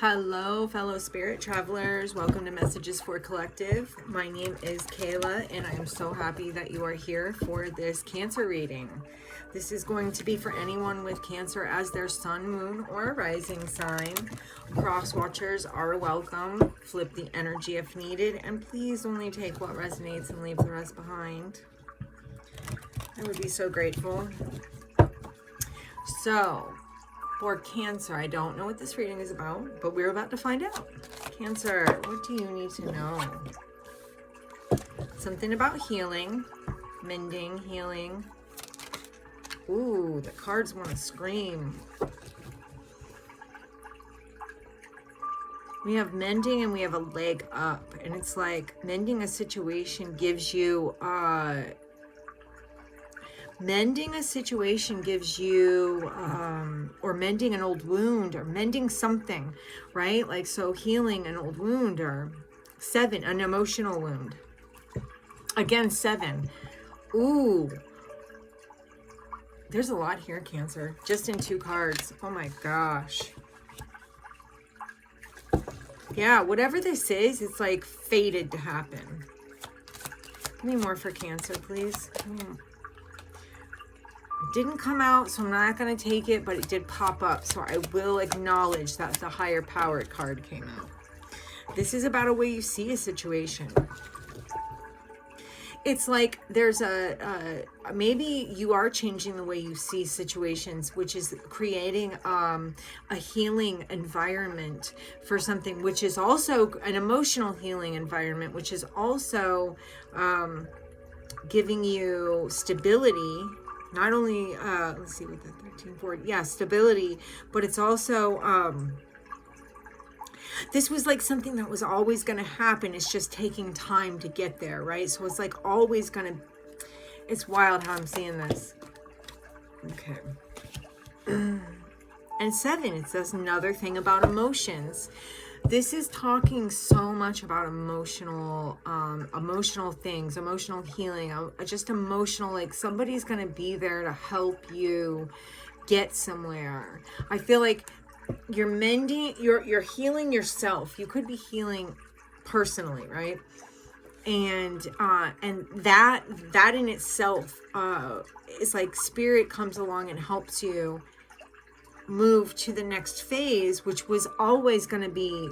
Hello, fellow spirit travelers. Welcome to Messages for Collective. My name is Kayla, and I am so happy that you are here for this Cancer reading. This is going to be for anyone with Cancer as their sun, moon, or rising sign. Cross watchers are welcome. Flip the energy if needed, and please only take what resonates and leave the rest behind. I would be so grateful. So, for Cancer, I don't know what this reading is about, but we're about to find out. Cancer, what do you need to know? Something about healing, mending, healing. Ooh, the cards want to scream. We have mending and we have a leg up. And it's like mending a situation gives you... Mending a situation gives you, or mending an old wound, or mending something, right? Like, so healing an old wound, or 7, an emotional wound. Again, 7. Ooh. There's a lot here, Cancer, just in 2 cards. Oh my gosh. Yeah, whatever this is, it's like fated to happen. Give me more for Cancer, please. It didn't come out, so I'm not going to take it, but it did pop up, so I will acknowledge that the higher powered card came out. This is about a way you see a situation. It's like there's maybe you are changing the way you see situations, which is creating a healing environment for something, which is also an emotional healing environment, which is also giving you stability. Not only, let's see what the 13 board, yeah, stability, but it's also, this was like something that was always going to happen. It's just taking time to get there, right? So it's like always going to, it's wild how I'm seeing this. Okay. And 7, it says another thing about emotions. This is talking so much about emotional things, emotional healing, just emotional, like somebody's going to be there to help you get somewhere. I feel like you're mending, you're healing yourself. You could be healing personally, right? And that in itself is like spirit comes along and helps you move to the next phase, which was always going to be,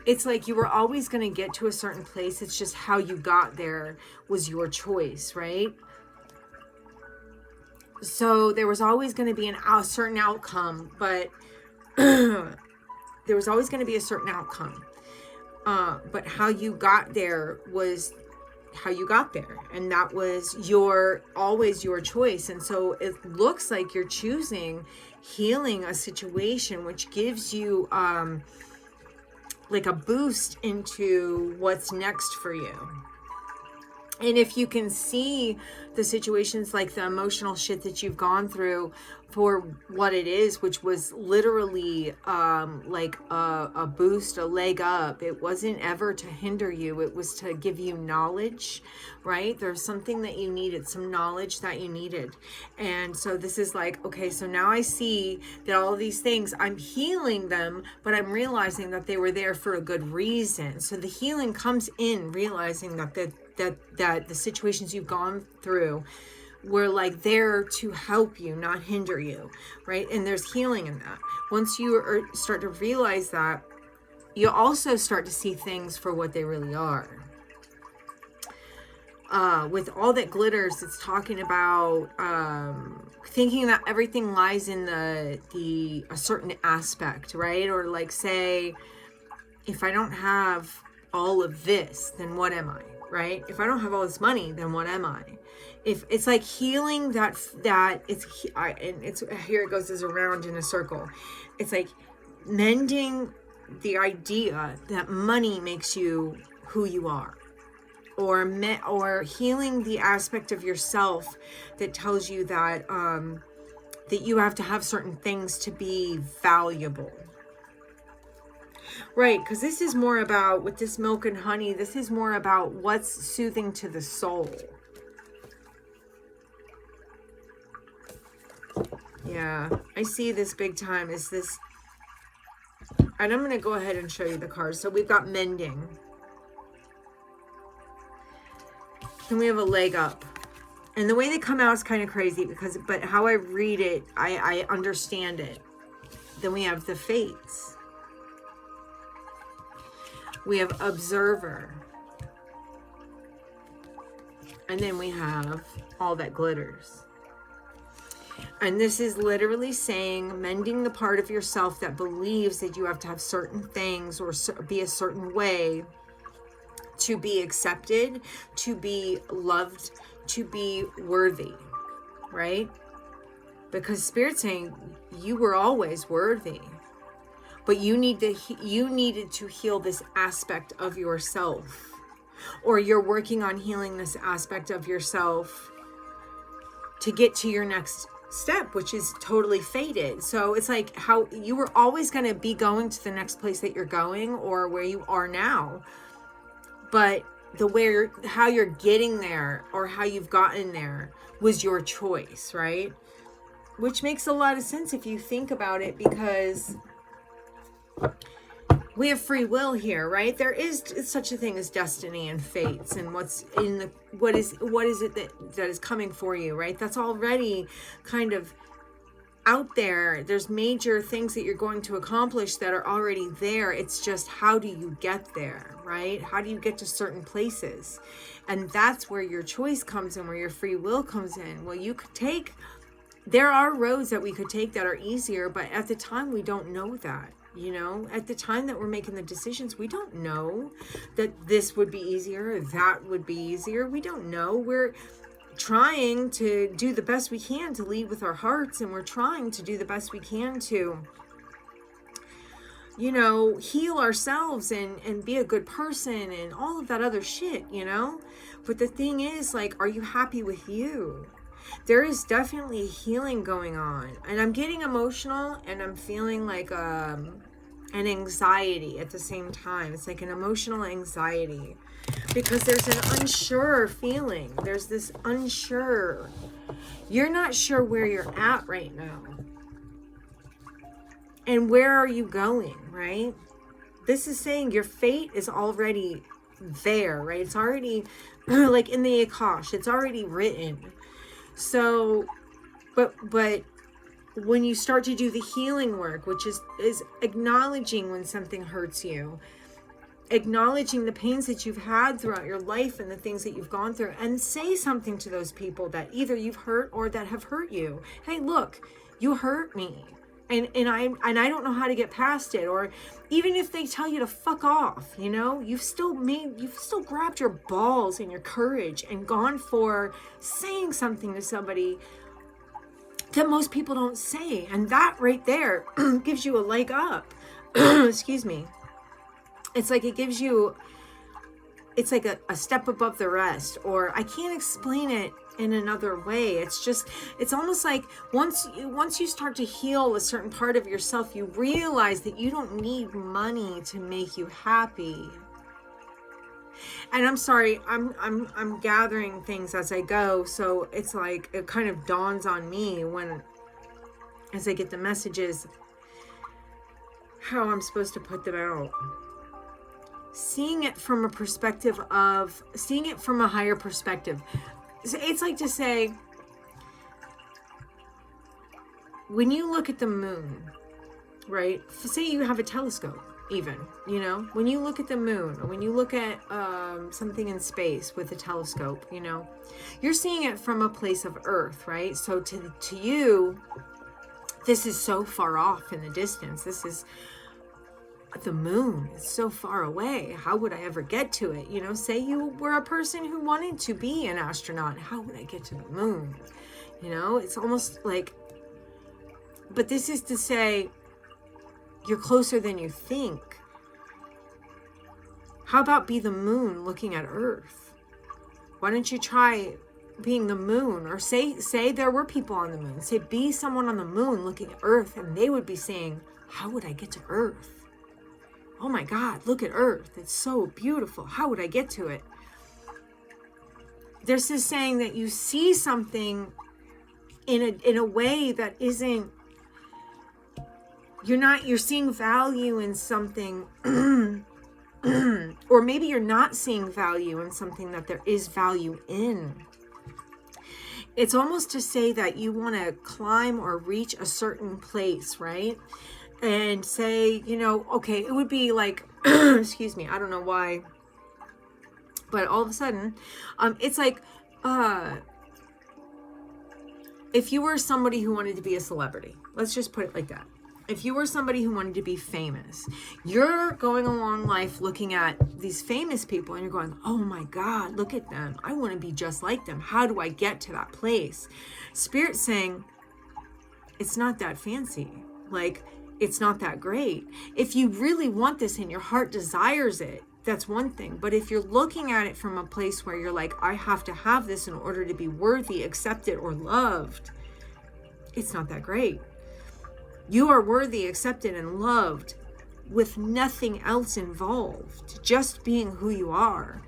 it's like you were always going to get to a certain place. It's just how you got there was your choice, right? So there was always going to be a certain outcome, but there was always going to be a certain outcome. But how you got there was how you got there, and that was always your choice. And so it looks like you're choosing healing a situation, which gives you like a boost into what's next for you. And if you can see the situations, like the emotional shit that you've gone through, for what it is, which was literally like a boost, a leg up. It wasn't ever to hinder you. It was to give you knowledge, right? There's something that you needed, some knowledge that you needed. And so this is like, okay, so now I see that all of these things, I'm healing them, but I'm realizing that they were there for a good reason. So the healing comes in realizing that the situations you've gone through were like there to help you, not hinder you, right? And there's healing in that. Once you start to realize that, you also start to see things for what they really are. With all that glitters, it's talking about thinking that everything lies in a certain aspect, right? Or like, say, if I don't have all of this, then what am I? Right? If I don't have all this money, then what am I? If it's like healing that it's here it goes as around in a circle. It's like mending the idea that money makes you who you are, or healing the aspect of yourself that tells you that that you have to have certain things to be valuable. Right, because this is more about, with this milk and honey, this is more about what's soothing to the soul. Yeah, I see this big time. Is this And I'm going to go ahead and show you the cards. So we've got mending. And we have a leg up. And the way they come out is kind of crazy but how I read it, I understand it. Then we have the fates. We have observer. And then we have all that glitters. And this is literally saying mending the part of yourself that believes that you have to have certain things or be a certain way to be accepted, to be loved, to be worthy, right? Because Spirit's saying you were always worthy, but you needed to heal this aspect of yourself, or you're working on healing this aspect of yourself to get to your next step, which is totally fated. So it's like how you were always going to be going to the next place that you're going or where you are now, but how you're getting there or how you've gotten there was your choice, right? Which makes a lot of sense if you think about it, because we have free will here, right? There is such a thing as destiny and fates, and what is it that is coming for you, right? That's already kind of out there. There's major things that you're going to accomplish that are already there. It's just, how do you get there, right? How do you get to certain places? And that's where your choice comes in, where your free will comes in. Well, there are roads that we could take that are easier, but at the time we don't know that. You know, at the time that we're making the decisions, we don't know that this would be easier or that would be easier. We don't know. We're trying to do the best we can to lead with our hearts, and we're trying to do the best we can to, you know, heal ourselves and be a good person and all of that other shit, you know. But the thing is, like, are you happy with you? There is definitely healing going on, and I'm getting emotional, and I'm feeling like an anxiety at the same time. It's like an emotional anxiety, because there's an unsure feeling. There's this unsure. You're not sure where you're at right now, and where are you going, right? This is saying your fate is already there, right? It's already like in the Akash. It's already written. So, but when you start to do the healing work, which is acknowledging when something hurts you, acknowledging the pains that you've had throughout your life and the things that you've gone through, and say something to those people that either you've hurt or that have hurt you. Hey, look, you hurt me. And I don't know how to get past it. Or even if they tell you to fuck off, you know, you've still grabbed your balls and your courage and gone for saying something to somebody that most people don't say. And that right there gives you a leg up. Excuse me. It's like it's like a step above the rest, or I can't explain it in another way. It's almost like once you start to heal a certain part of yourself, you realize that you don't need money to make you happy. And I'm sorry, I'm gathering things as I go, so it's like it kind of dawns on me as I get the messages how I'm supposed to put them out. Seeing it from a higher perspective. It's like to say, when you look at the moon, right? Say you have a telescope, even, you know, when you look at the moon, or when you look at something in space with a telescope, you know, you're seeing it from a place of Earth, right? So to you, this is so far off in the distance. This is the moon. It's so far away. How would I ever get to it? You know, say you were a person who wanted to be an astronaut. How would I get to the moon? You know, it's almost like, but this is to say, you're closer than you think. How about be the moon looking at Earth? Why don't you try being the moon? Or say there were people on the moon. Say be someone on the moon looking at Earth, and they would be saying, how would I get to Earth? Oh my God, look at Earth. It's so beautiful. How would I get to it? This is saying that you see something in a way that isn't you're seeing value in something, or maybe you're not seeing value in something that there is value in. It's almost to say that you want to climb or reach a certain place, right? And say, you know, okay, it would be like, excuse me, I don't know why, but all of a sudden, it's like, if you were somebody who wanted to be a celebrity, let's just put it like that. If you were somebody who wanted to be famous, you're going along life looking at these famous people and you're going, oh my God, look at them. I want to be just like them. How do I get to that place? Spirit's saying, it's not that fancy. Like, it's not that great. If you really want this and your heart desires it, that's one thing. But if you're looking at it from a place where you're like, I have to have this in order to be worthy, accepted, or loved, it's not that great. You are worthy, accepted, and loved with nothing else involved, just being who you are.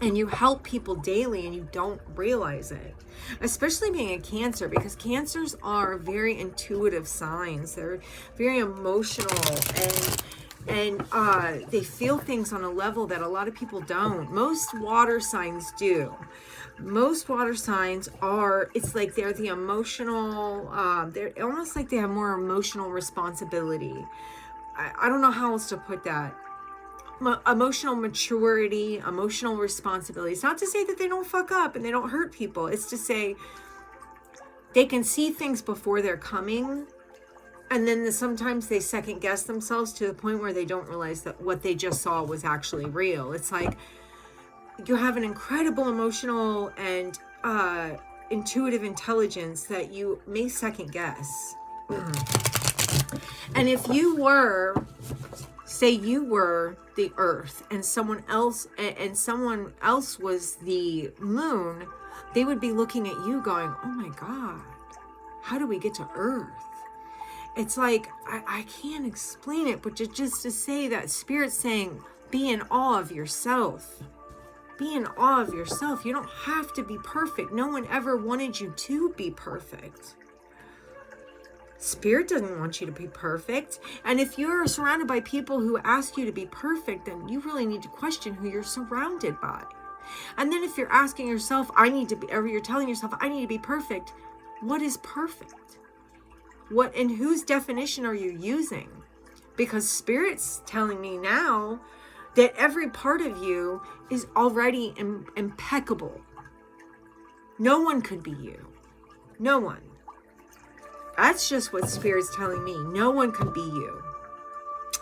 And you help people daily and you don't realize it. Especially being a Cancer, because Cancers are very intuitive signs. They're very emotional and they feel things on a level that a lot of people don't. Most water signs do. Most water signs are, it's like they're the emotional, they're almost like they have more emotional responsibility. I don't know how else to put that. Emotional maturity, emotional responsibility. It's not to say that they don't fuck up and they don't hurt people. It's to say they can see things before they're coming. And then sometimes they second guess themselves to the point where they don't realize that what they just saw was actually real. It's like you have an incredible emotional and intuitive intelligence that you may second guess. And if you were, say you were the earth and someone else was the moon, they would be looking at you going, oh my God, how do we get to earth? It's like, I can't explain it, but just to say that Spirit's saying, be in awe of yourself. Be in awe of yourself. You don't have to be perfect. No one ever wanted you to be perfect. Spirit doesn't want you to be perfect. And if you're surrounded by people who ask you to be perfect, then you really need to question who you're surrounded by. And then if you're asking yourself, or you're telling yourself, I need to be perfect, what is perfect? What and whose definition are you using? Because Spirit's telling me now that every part of you is already impeccable. No one could be you. No one. That's just what Spirit's telling me. No one can be you.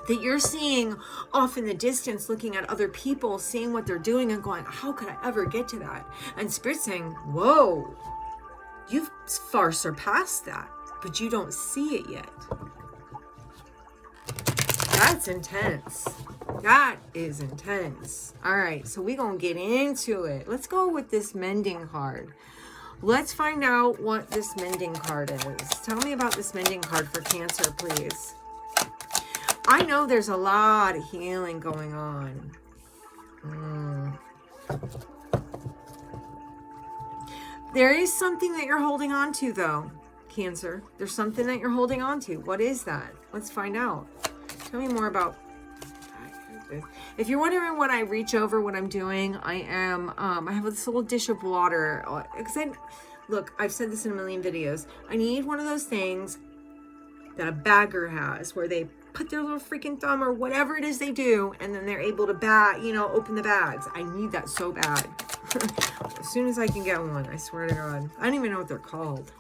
That you're seeing off in the distance, looking at other people, seeing what they're doing and going, how could I ever get to that? And Spirit's saying, whoa, you've far surpassed that, but you don't see it yet. That's intense. That is intense. All right, so we're going to get into it. Let's go with this mending card. Let's find out what this mending card is. Tell me about this mending card for Cancer, please. I know there's a lot of healing going on. There is something that you're holding on to, though, Cancer. There's something that you're holding on to. What is that? Let's find out. Tell me more about... If you're wondering when I reach over what I'm doing, I have this little dish of water. Look, I've said this in a million videos. I need one of those things that a bagger has where they put their little freaking thumb or whatever it is they do, and then they're able to open the bags. I need that so bad. As soon as I can get one, I swear to God. I don't even know what they're called.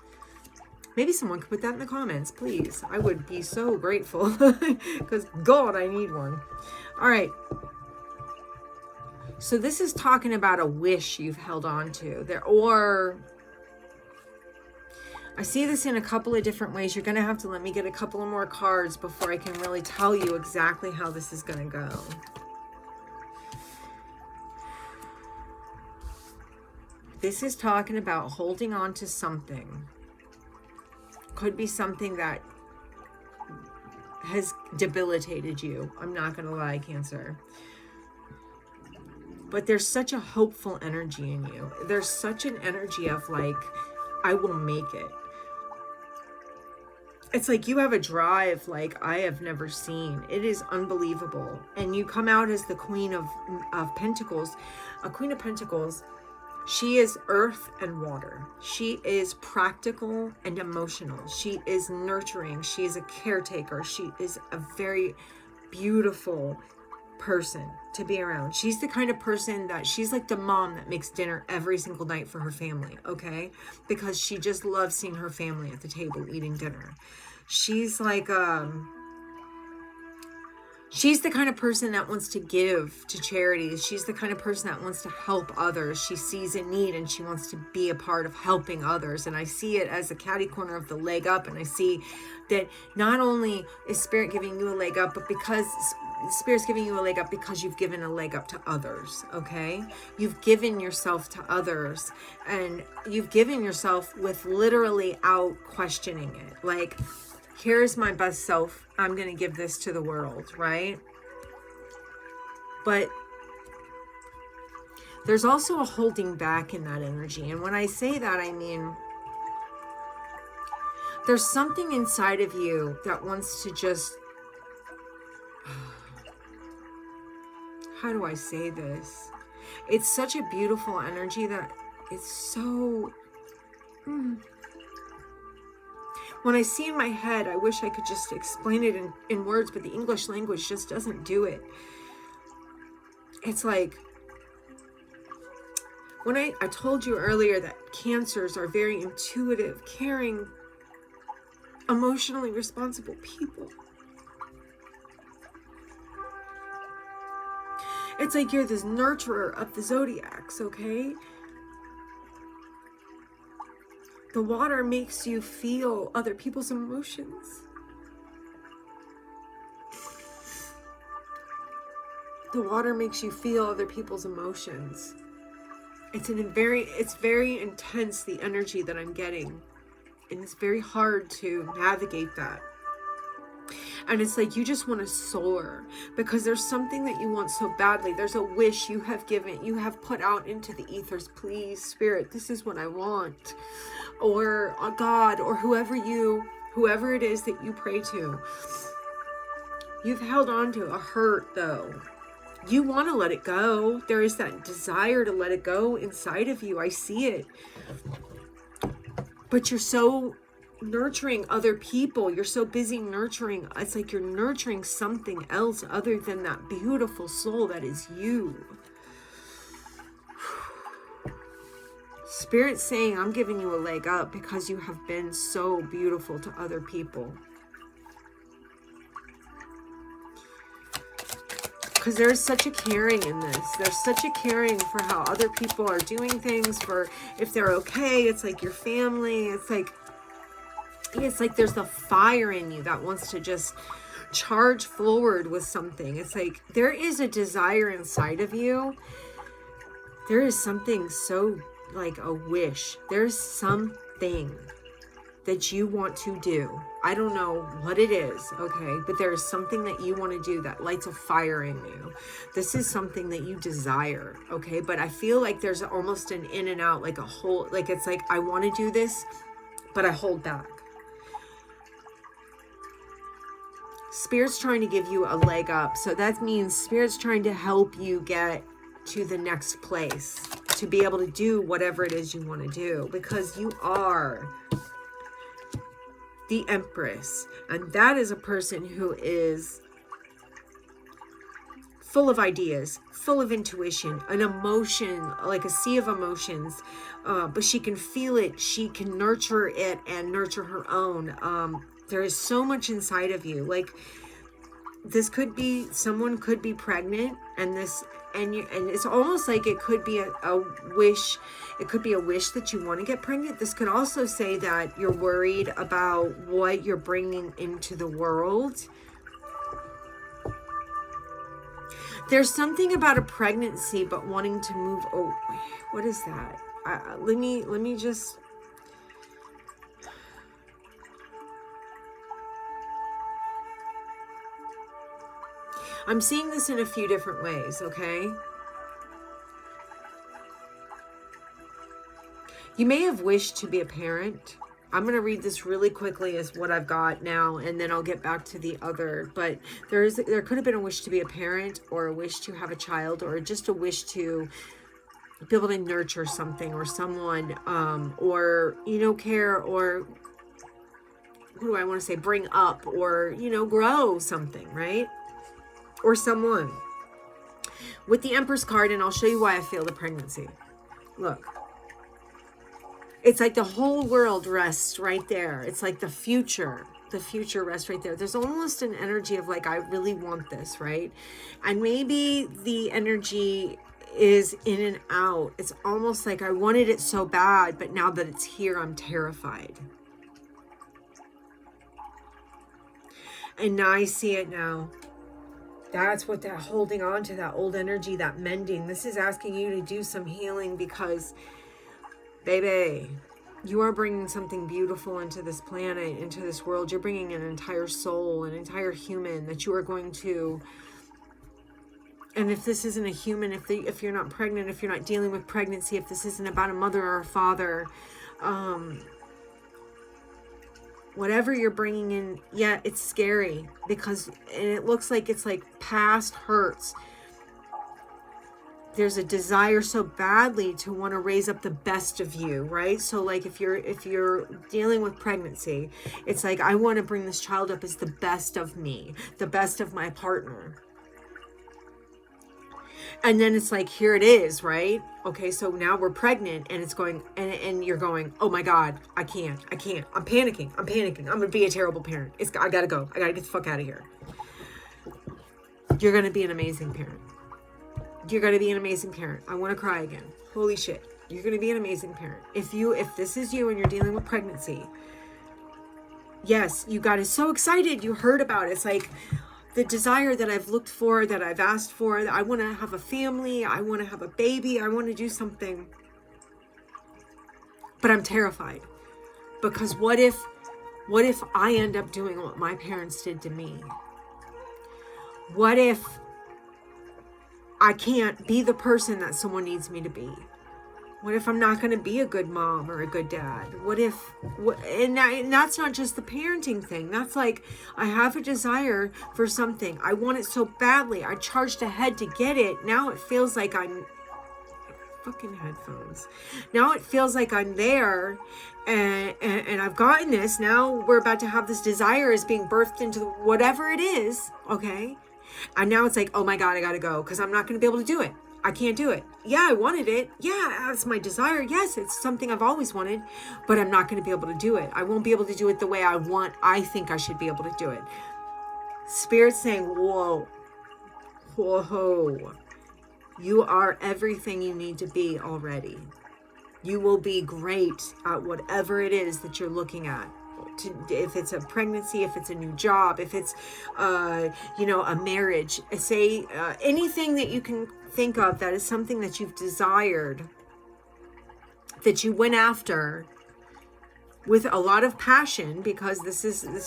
Maybe someone could put that in the comments, please. I would be so grateful because God, I need one. All right. So this is talking about a wish you've held on to there, or I see this in a couple of different ways. You're going to have to let me get a couple of more cards before I can really tell you exactly how this is going to go. This is talking about holding on to something. Could be something that has debilitated you. I'm not going to lie, Cancer. But there's such a hopeful energy in you. There's such an energy of like, I will make it. It's like you have a drive like I have never seen. It is unbelievable. And you come out as the Queen of Pentacles. A Queen of Pentacles, she is earth and water. She is practical and emotional. She is nurturing. She is a caretaker. She is a very beautiful person to be around. She's the kind of person that she's like the mom that makes dinner every single night for her family, okay? Because she just loves seeing her family at the table eating dinner. She's like she's the kind of person that wants to give to charities. She's the kind of person that wants to help others. She sees a need and she wants to be a part of helping others. And I see it as a catty corner of the leg up. And I see that not only is Spirit giving you a leg up, but because Spirit's giving you a leg up because you've given a leg up to others, okay? You've given yourself to others, and you've given yourself with literally out questioning it. Like, here's my best self. I'm going to give this to the world, right? But there's also a holding back in that energy. And when I say that, I mean, there's something inside of you that wants to just, how do I say this? It's such a beautiful energy that it's so, when I see in my head, I wish I could just explain it in words, but the English language just doesn't do it. It's like, when I told you earlier that Cancers are very intuitive, caring, emotionally responsible people. It's like you're this nurturer of the zodiacs, okay? The water makes you feel other people's emotions. The water makes you feel other people's emotions. It's very intense, the energy that I'm getting. And it's very hard to navigate that. And it's like you just want to soar because there's something that you want so badly. There's a wish you have given, you have put out into the ethers. Please, Spirit, this is what I want. Or God, or whoever it is that you pray to. You've held on to a hurt though. You want to let it go. There is that desire to let it go inside of you. I see it. But you're so nurturing other people. You're so busy nurturing. It's like you're nurturing something else other than that beautiful soul that is you. Spirit's saying, I'm giving you a leg up because you have been so beautiful to other people. Because there's such a caring in this. There's such a caring for how other people are doing things, for if they're okay. It's like your family. It's like there's the fire in you that wants to just charge forward with something. It's like there is a desire inside of you. There is something so like a wish. There's something that you want to do. I don't know what it is, okay? But there is something that you want to do that lights a fire in you. This is something that you desire, okay? But I feel like there's almost an in and out, like a whole, like it's like I want to do this, but I hold back. Spirit's trying to give you a leg up. So that means Spirit's trying to help you get to the next place, to be able to do whatever it is you want to do, because you are the Empress, and that is a person who is full of ideas, full of intuition, an emotion, like a sea of emotions, but she can feel it, she can nurture it and nurture her own. There is so much inside of you. Like, this could be, someone could be pregnant, and it's almost like it could be a wish. It could be a wish that you want to get pregnant. This could also say that you're worried about what you're bringing into the world. There's something about a pregnancy, but wanting to move. Oh, what is that? Let me just. I'm seeing this in a few different ways, okay? You may have wished to be a parent, I'm going to read this really quickly as what I've got now, and then I'll get back to the other. But there could have been a wish to be a parent, or a wish to have a child, or just a wish to be able to nurture something or someone, or, you know, care, or what do I want to say, bring up, or, you know, grow something, right? Or someone. With the Empress card, and I'll show you why I failed the pregnancy. Look. It's like the whole world rests right there. It's like the future rests right there. There's almost an energy of like, I really want this, right? And maybe the energy is in and out. It's almost like I wanted it so bad, but now that it's here, I'm terrified. And now I see it now. That's what that holding on to, that old energy, that mending. This is asking you to do some healing, because baby, you are bringing something beautiful into this planet, into this world. You're bringing an entire soul, an entire human that you are going to... And if this isn't a human, if you're not pregnant, if you're not dealing with pregnancy, if this isn't about a mother or a father, whatever you're bringing in, yeah, it's scary, because and it looks like it's like past hurts. There's a desire so badly to want to raise up the best of you, right? So like if you're dealing with pregnancy, it's like, I want to bring this child up as the best of me, the best of my partner. And then it's like, here it is, right? Okay, so now we're pregnant, and it's going, and you're going, oh my God, I can't. I'm panicking. I'm going to be a terrible parent. I got to go. I got to get the fuck out of here. You're going to be an amazing parent. You're going to be an amazing parent. I want to cry again. Holy shit. You're going to be an amazing parent. If this is you and you're dealing with pregnancy, yes, you got so excited. You heard about it. It's like the desire that I've looked for, that I've asked for, that I want to have a family. I want to have a baby. I want to do something. But I'm terrified, because what if I end up doing what my parents did to me? What if I can't be the person that someone needs me to be? What if I'm not going to be a good mom or a good dad? And that's not just the parenting thing. That's like, I have a desire for something. I want it so badly. I charged ahead to get it. Now it feels like I'm... Fucking headphones. Now it feels like I'm there, and I've gotten this. Now we're about to have this desire is being birthed into whatever it is, okay? And now it's like, oh my God, I gotta go, because I'm not going to be able to do it. I can't do it. Yeah, I wanted it. Yeah, that's my desire. Yes, it's something I've always wanted, but I'm not going to be able to do it. I won't be able to do it the way I think I should be able to do it. Spirit's saying, whoa, you are everything you need to be already. You will be great at whatever it is that you're looking at. If it's a pregnancy, if it's a new job, if it's, a marriage, say anything that you can think of that is something that you've desired, that you went after with a lot of passion, because this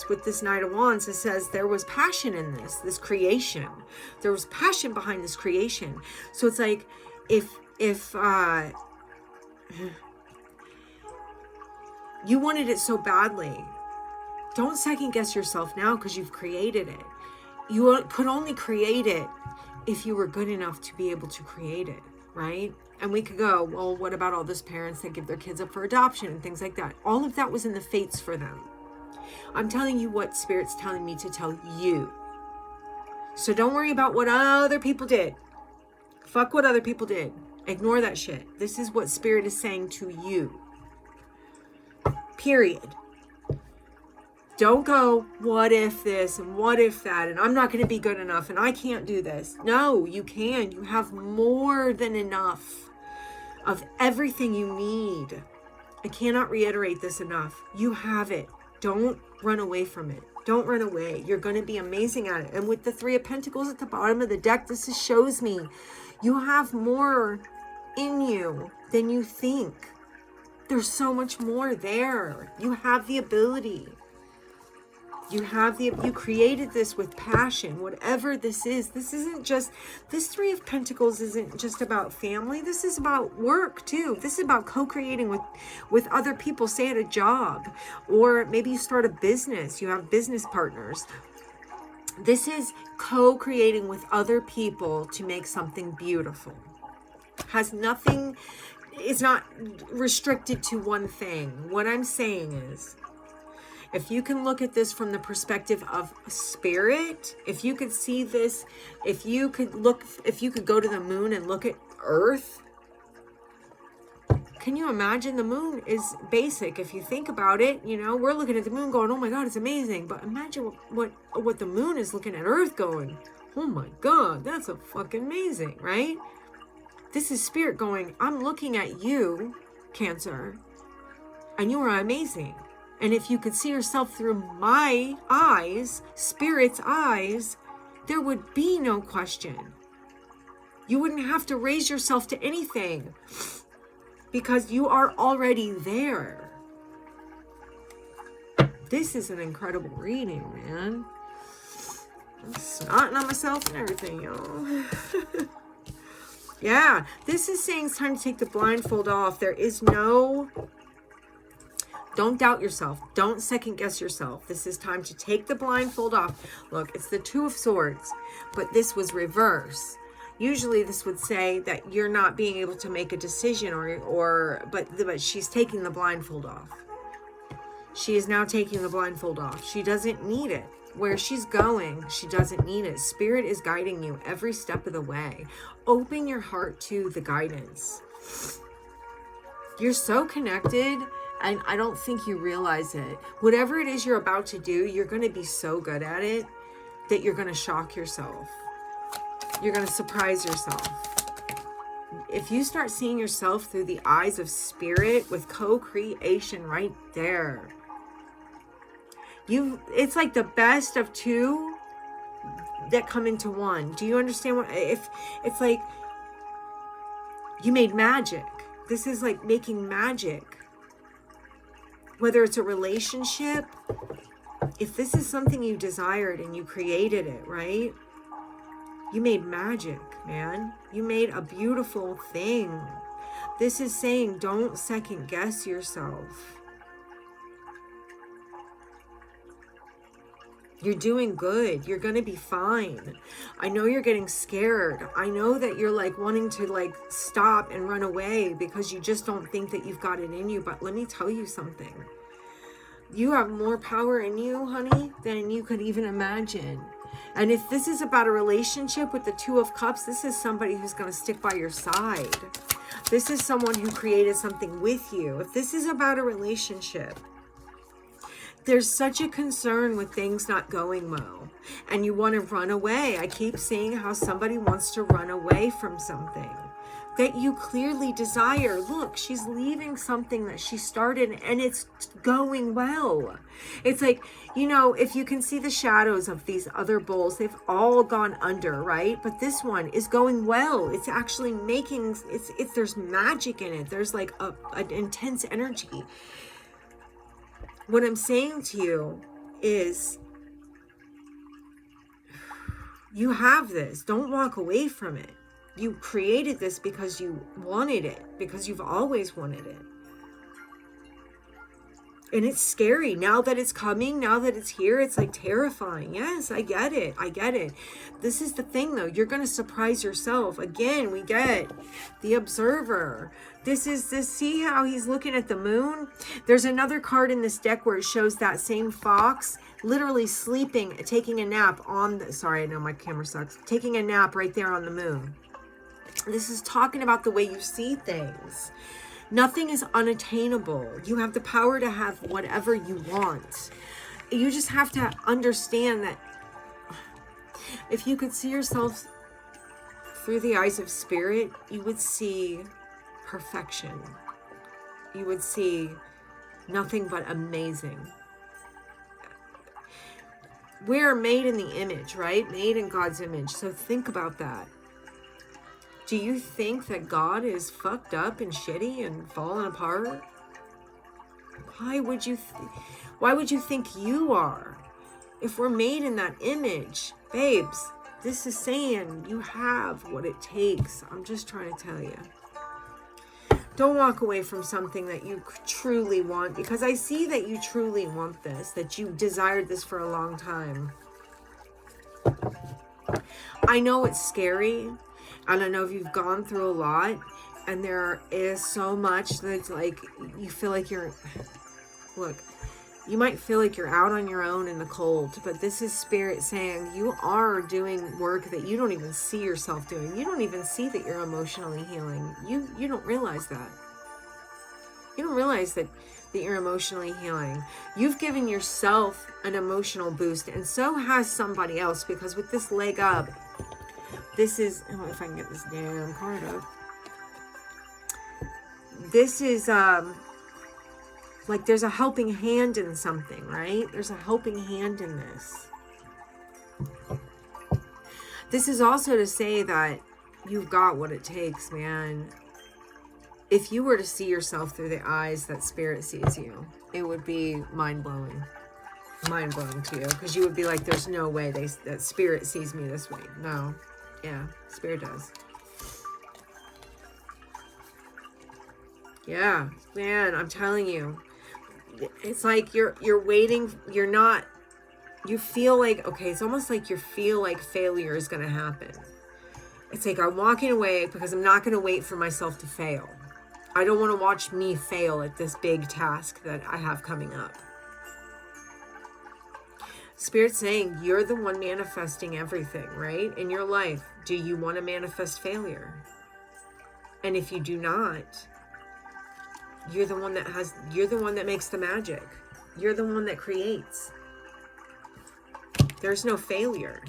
with this Knight of Wands, it says there was passion in this creation. There was passion behind this creation. So it's like, if you wanted it so badly, don't second guess yourself now, because you've created it. You could only create it if you were good enough to be able to create it, right? And we could go, well, what about all those parents that give their kids up for adoption and things like that? All of that was in the fates for them. I'm telling you what Spirit's telling me to tell you. So don't worry about what other people did. Fuck what other people did. Ignore that shit. This is what Spirit is saying to you. Period. Don't go, what if this and what if that, and I'm not going to be good enough and I can't do this. No, you can. You have more than enough of everything you need. I cannot reiterate this enough. You have it. Don't run away from it. Don't run away. You're going to be amazing at it. And with the Three of Pentacles at the bottom of the deck, this shows me you have more in you than you think. There's so much more there. You have the ability. You created this with passion, whatever this is. This isn't just, this Three of Pentacles isn't just about family. This is about work too. This is about co-creating with other people, say at a job, or maybe you start a business, you have business partners. This is co-creating with other people to make something beautiful. Has nothing, it's not restricted to one thing. What I'm saying is, if you can look at this from the perspective of spirit, if you could see this, if you could go to the moon and look at Earth, can you imagine? The moon is basic. If you think about it, you know, we're looking at the moon going, oh my God, it's amazing. But imagine what the moon is looking at Earth going, oh my God, that's a fucking amazing, right? This is spirit going, I'm looking at you, Cancer, and you are amazing. And if you could see yourself through my eyes, spirit's eyes, there would be no question. You wouldn't have to raise yourself to anything because you are already there. This is an incredible reading, man. I'm snotting on myself and everything, y'all. Yeah, this is saying it's time to take the blindfold off. There is no... Don't doubt yourself. Don't second guess yourself. This is time to take the blindfold off. Look, it's the Two of Swords, but this was reverse. Usually this would say that you're not being able to make a decision but she's taking the blindfold off. She is now taking the blindfold off. She doesn't need it. Where she's going, she doesn't need it. Spirit is guiding you every step of the way. Open your heart to the guidance. You're so connected, and I don't think you realize it. Whatever it is you're about to do, you're going to be so good at it that you're going to shock yourself. You're going to surprise yourself. If you start seeing yourself through the eyes of spirit with co-creation right there, it's like the best of two that come into one. Do you understand what, if it's like you made magic? This is like making magic. Whether it's a relationship, if this is something you desired and you created it, right? You made magic, man. You made a beautiful thing. This is saying don't second guess yourself. You're doing good. You're going to be fine. I know you're getting scared. I know that you're like wanting to like stop and run away because you just don't think that you've got it in you. But let me tell you something. You have more power in you, honey, than you could even imagine. And if this is about a relationship with the Two of Cups, this is somebody who's going to stick by your side. This is someone who created something with you. If this is about a relationship, there's such a concern with things not going well, and you want to run away. I keep seeing how somebody wants to run away from something that you clearly desire. Look, she's leaving something that she started, and it's going well. It's like, you know, if you can see the shadows of these other bowls, they've all gone under, right? But this one is going well. It's actually making, there's magic in it. There's like an intense energy. What I'm saying to you is, you have this. Don't walk away from it. You created this because you wanted it, because you've always wanted it. And it's scary. Now that it's coming, now that it's here, it's like terrifying. Yes, I get it. I get it. This is the thing though. You're going to surprise yourself. Again, we get the Observer. See how he's looking at the moon? There's another card in this deck where it shows that same fox literally sleeping, taking a nap on the, sorry, I know my camera sucks, taking a nap right there on the moon. This is talking about the way you see things. Nothing is unattainable. You have the power to have whatever you want. You just have to understand that if you could see yourself through the eyes of spirit, you would see perfection. You would see nothing but amazing. We're made in the image, right? Made in God's image. So think about that. Do you think that God is fucked up and shitty and falling apart? Why would you think you are? If we're made in that image, babes, this is saying you have what it takes. I'm just trying to tell you. Don't walk away from something that you truly want, because I see that you truly want this, that you desired this for a long time. I know it's scary, and I know you've gone through a lot, and there is so much that's like, you feel like you're, look, you might feel like you're out on your own in the cold, but this is Spirit saying you are doing work that you don't even see yourself doing. You don't even see that you're emotionally healing. You don't realize that. You don't realize that you're emotionally healing. You've given yourself an emotional boost, and so has somebody else, because with this leg up, this is, oh, if I can get this damn card up. This is, like there's a helping hand in something, right? There's a helping hand in this. This is also to say that you've got what it takes, man. If you were to see yourself through the eyes that Spirit sees you, it would be mind-blowing. Mind-blowing to you. Because you would be like, there's no way that Spirit sees me this way. No. Yeah, Spirit does. Yeah, man, I'm telling you. It's like you're waiting, you feel like, okay, it's almost like you feel like failure is going to happen. It's like I'm walking away because I'm not going to wait for myself to fail. I don't want to watch me fail at this big task that I have coming up. Spirit's saying you're the one manifesting everything, right? In your life. Do you want to manifest failure? And if you do not, you're the one that makes the magic. You're the one that creates. There's no failure.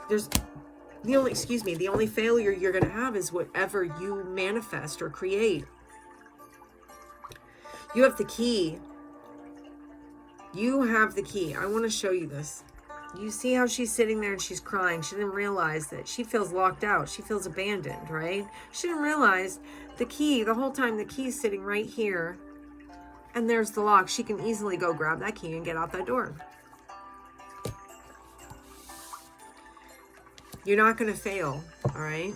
The only failure you're going to have is whatever you manifest or create. You have the key. You have the key. I want to show you this. You see how she's sitting there and she's crying. She didn't realize that she feels locked out. She feels abandoned, right? She didn't realize the key, the whole time the key is sitting right here. And there's the lock. She can easily go grab that key and get out that door. You're not going to fail, all right?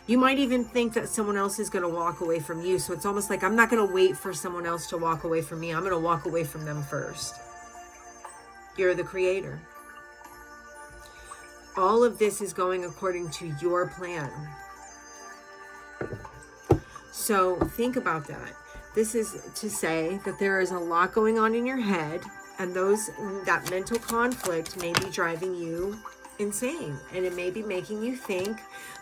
You might even think that someone else is going to walk away from you. So it's almost like, I'm not going to wait for someone else to walk away from me. I'm going to walk away from them first. You're the creator. All of this is going according to your plan. So think about that. This is to say that there is a lot going on in your head, and that mental conflict may be driving you insane, and it may be making you think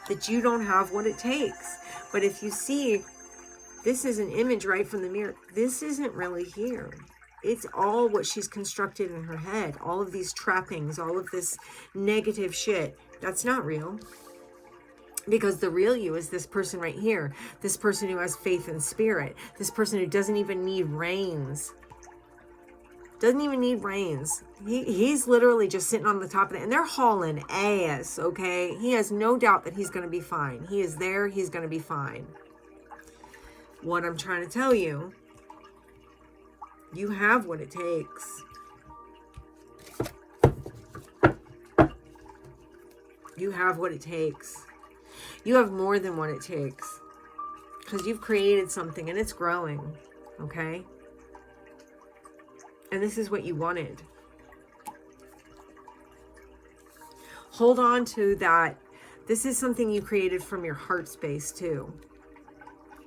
that you don't have what it takes. But if you see, this is an image right from the mirror. This isn't really here. It's all what she's constructed in her head. All of these trappings, all of this negative shit. That's not real. Because the real you is this person right here. This person who has faith in Spirit. This person who doesn't even need reins. Doesn't even need reins. He's literally just sitting on the top of it. And they're hauling ass, okay? He has no doubt that he's going to be fine. He is there. He's going to be fine. What I'm trying to tell you, you have what it takes. You have what it takes. You have more than what it takes. Because you've created something and it's growing, okay? And this is what you wanted. Hold on to that. This is something you created from your heart space too.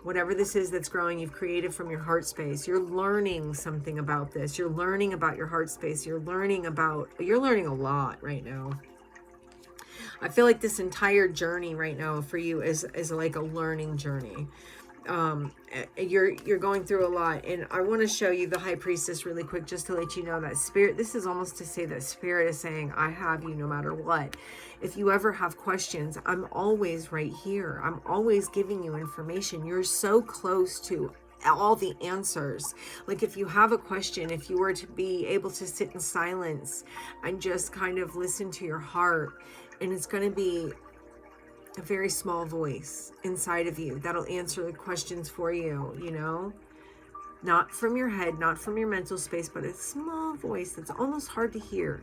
Whatever this is that's growing, you've created from your heart space. You're learning something about this. You're learning about your heart space. You're learning a lot right now. I feel like this entire journey right now for you is like a learning journey. You're going through a lot, and I want to show you the High Priestess really quick, just to let you know that Spirit, this is almost to say that Spirit is saying, I have you no matter what. If you ever have questions, I'm always right here. I'm always giving you information. You're so close to all the answers. Like if you have a question, if you were to be able to sit in silence and just kind of listen to your heart, and it's going to be a very small voice inside of you that'll answer the questions for you, you know? Not from your head, not from your mental space, but a small voice that's almost hard to hear.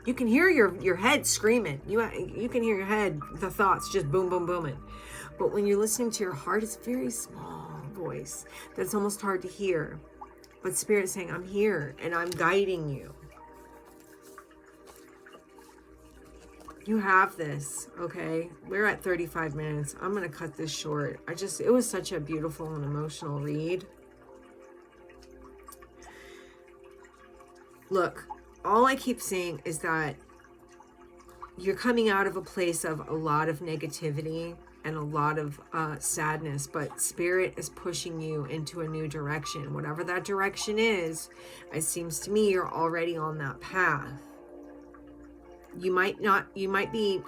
You can hear your head screaming. You can hear your head, the thoughts just boom, boom, booming. But when you're listening to your heart, it's a very small voice that's almost hard to hear. But Spirit's saying, I'm here and I'm guiding you. You have this, okay? We're at 35 minutes. I'm going to cut this short. It was such a beautiful and emotional read. Look, all I keep saying is that you're coming out of a place of a lot of negativity and a lot of sadness, but Spirit is pushing you into a new direction. Whatever that direction is, it seems to me you're already on that path. You might be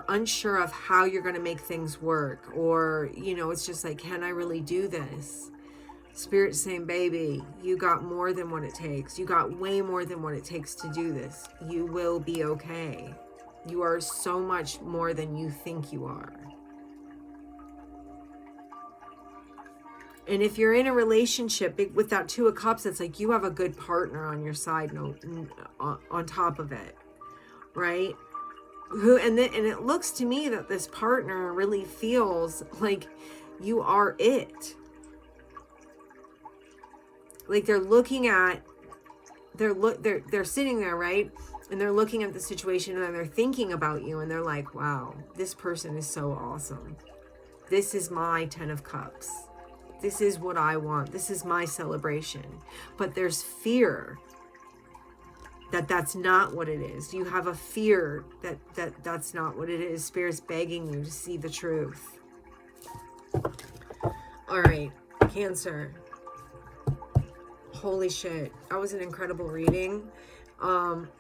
unsure of how you're going to make things work, or, it's just like, can I really do this? Spirit's saying, baby, you got more than what it takes. You got way more than what it takes to do this. You will be okay. You are so much more than you think you are. And if you're in a relationship with that Two of Cups, it's like you have a good partner on your side, on top of it, right? And it looks to me that this partner really feels like you are it. Like they're sitting there, right? And they're looking at the situation and they're thinking about you and they're like, wow, this person is so awesome. This is my 10 of Cups. This is what I want. This is my celebration. But there's fear that that's not what it is. You have a fear that that's not what it is. Spirit's begging you to see the truth. All right, Cancer. Holy shit. That was an incredible reading.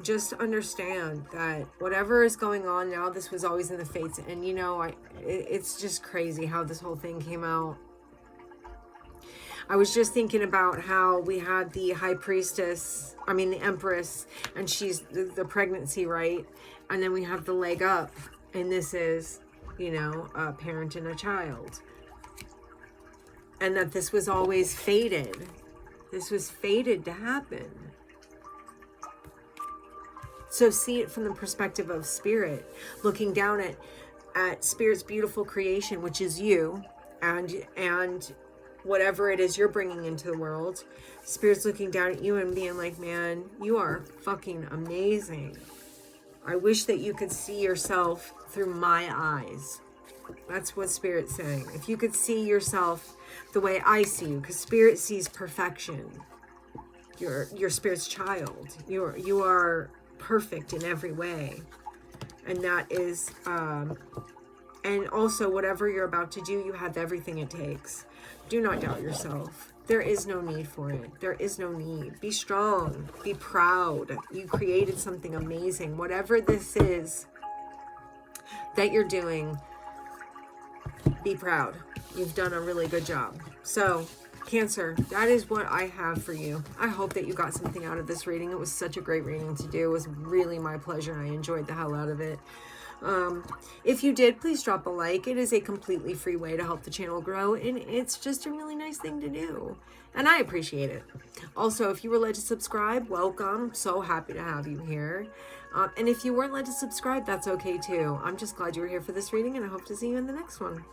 Just understand that whatever is going on now, this was always in the fates. And it's just crazy how this whole thing came out. I was just thinking about how we had the the Empress, and she's the pregnancy, right? And then we have the leg up, and this is, a parent and a child. And that this was always fated. This was fated to happen. So see it from the perspective of Spirit, looking down at Spirit's beautiful creation, which is you, and whatever it is you're bringing into the world. Spirit's looking down at you and being like, man, you are fucking amazing. I wish that you could see yourself through my eyes. That's what Spirit's saying. If you could see yourself the way I see you, because Spirit sees perfection. You're Spirit's child. You are perfect in every way. And that is, and also whatever you're about to do, you have everything it takes. Do not doubt yourself. There is no need for it. There is no need. Be strong. Be proud. You created something amazing. Whatever this is that you're doing, be proud. You've done a really good job. So, Cancer, that is what I have for you. I hope that you got something out of this reading. It was such a great reading to do. It was really my pleasure. I enjoyed the hell out of it. If you did, please drop a like. It is a completely free way to help the channel grow, and it's just a really nice thing to do, and I appreciate it. Also, if you were led to subscribe, welcome. So happy to have you here. And if you weren't led to subscribe, that's okay too. I'm just glad you were here for this reading, and I hope to see you in the next one.